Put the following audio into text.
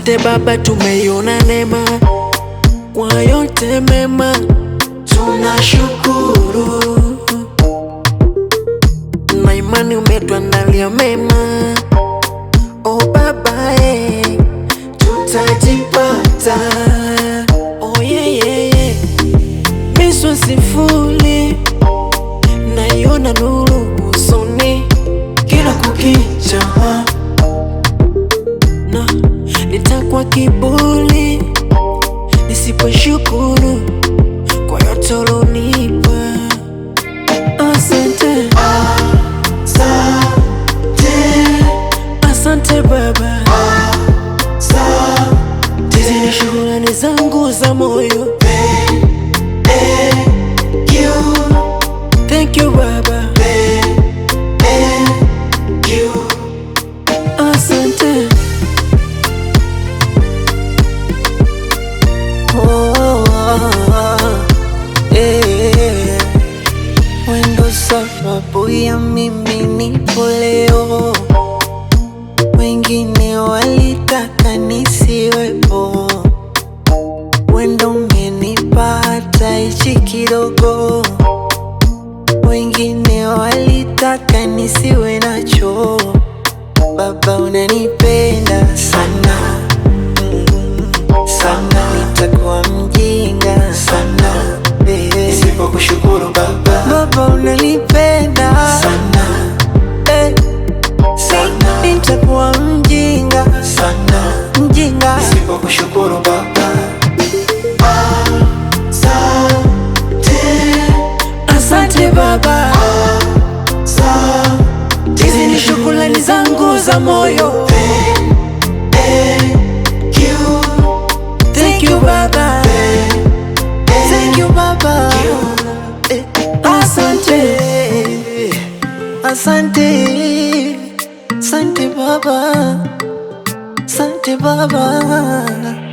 Asante Baba, tumeiona neema kwa yote mema, tunashukuru. Na imani umetuandalia mema, oh Baba, tutajipata. Oh yeah, yeah, yeah. Miswa sifuli, naiona nuru usoni kila kukicha, na nitakuwa kiburi nisiposhukuru kwa yote ulonipa. Asante, asante Baba, hizi ni shukrani zangu za moyo. Thank you Baba, asante. Wendo sababu ya mimi nipo leo, wengine walitaka nisiwepo. Wendo umenipata hichi kidogo, wengine walitaka nisiwe nacho. Baba unanipenda sana, sana, nitakuwa mjinga sana nisipokushukuru Baba. Baba unanipenda sana, sana, nitakuwa mjinga sana, mjinga nisipokushukuru Baba. Asante Baba, hizi ni shukrani zangu za moyo. Thank you Baba, thank you Baba, asante, asante, asante Baba, asante Baba.